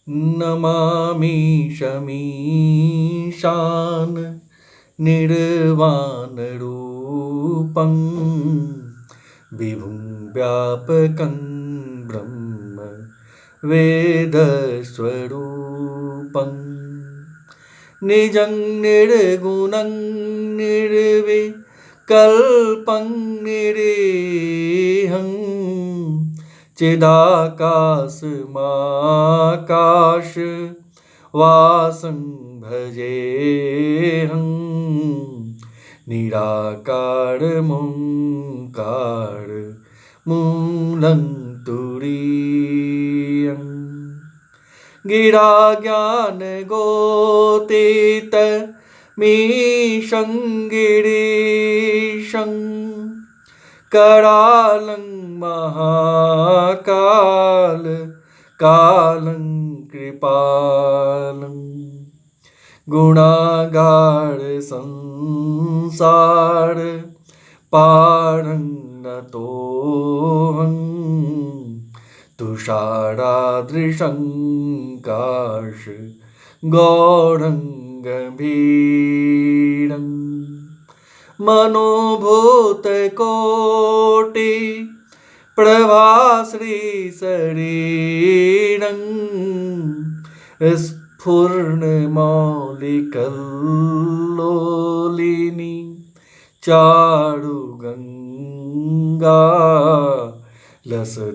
नमामि शमीशान निर्वाणरूपं विभुं व्यापकं ब्रह्म वेदस्वरूपं निजं निर्गुणं निर्विकल्पं निरीहं चिदाकाशमाकाश वासं भजेऽहं निराकारमोङ्कार मूलं तुरीयम् गिरा ज्ञानगोतीत मीशं गिरीशं करालं महाकाल कालं कृपालं गुणागार संसार पारं नतोऽहं तुषारादृशं काश गौरं गम्भीरं मनोभूतकोटि प्रभाश्री शरीरं स्फुर्णमौलिकल्लोलिनी चारुगङ्गा लसद्बालबालेन्दु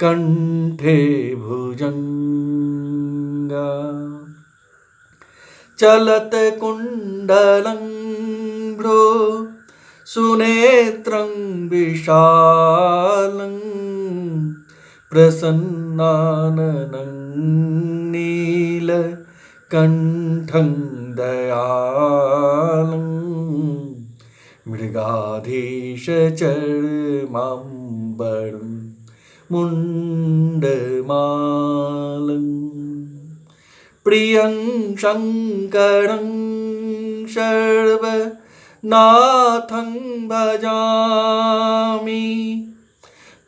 कंठे भुजंगा चलत कुंडलं भ्रो सुनेत्रं विशालं प्रसन्नाननं नीलकण्ठं दयालं मृगाधीशचर्माम्बरं मुण्डमालं प्रियं शङ्करं सर्वनाथं भजामि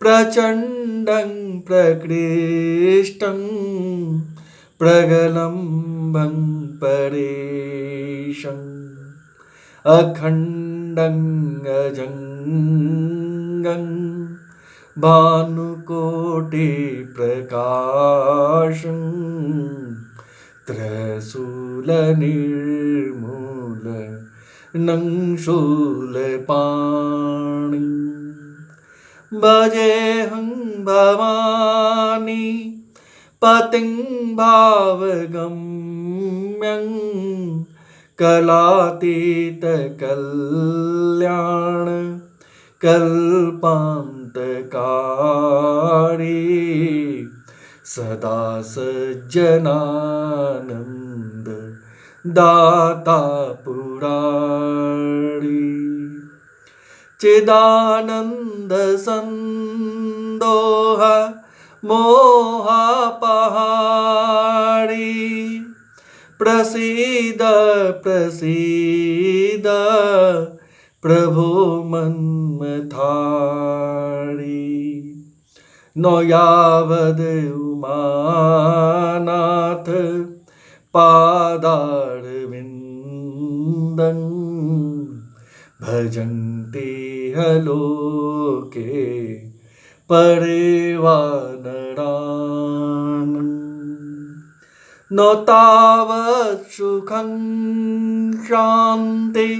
प्रचण्डं प्रकृष्टं प्रगलम्भं परेशम् अखण्डं अजङ्गं भानुकोटिप्रकाशं त्रयशूलनिर्मूलनं शूलपाणिं भजेऽहं भवानी पतिं भावगम्यं कलातीत कल्याण कल्पान्तकारी सदा सज्जनानंद दाता पुरारी चिदानंद संदोह मोहापहारी प्रसीद प्रसीद प्रभो मन्मथारी नो यावद उमानाथ पादारविन्दं भजन्ति हलोके परिवानरान् न तावत् सुखं शान्ति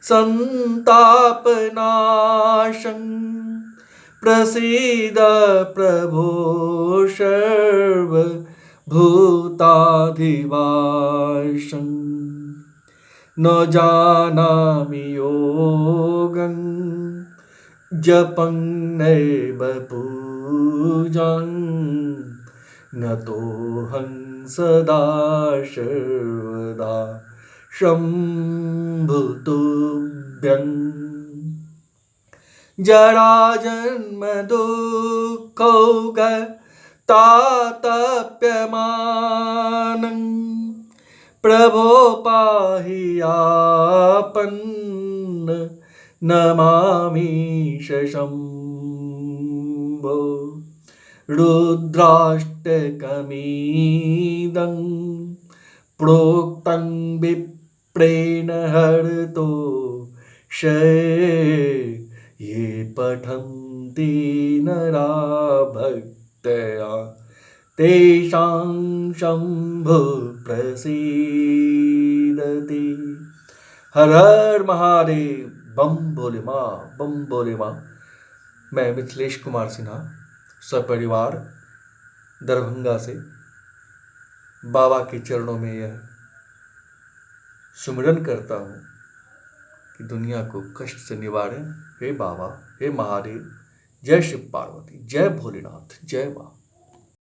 संतापनाशं प्रसीद प्रभो सर्वभूताधिवासं न जानामि योगं जपं नैव पूजां नतोऽहं सदा सर्वदा शम्भुतुभ्यं जराजन्म दुःखौघतातप्यमानं प्रभो पाहि आपन्न नमामि शम्भो रुद्राष्टकमीदं प्रोक्तं विप्रेण हरतो ये पठन्ति नरा भक्त्या तेषां शम्भु प्रसीदति। हर हर महादेव। बम भोले माँ, बम भोले माँ। मैं मिथिलेश कुमार सिन्हा सपरिवार दरभंगा से बाबा के चरणों में यह सुमिरन करता हूँ कि दुनिया को कष्ट से निवारें। हे बाबा, हे महादेव। जय शिव पार्वती, जय भोलेनाथ, जय माँ।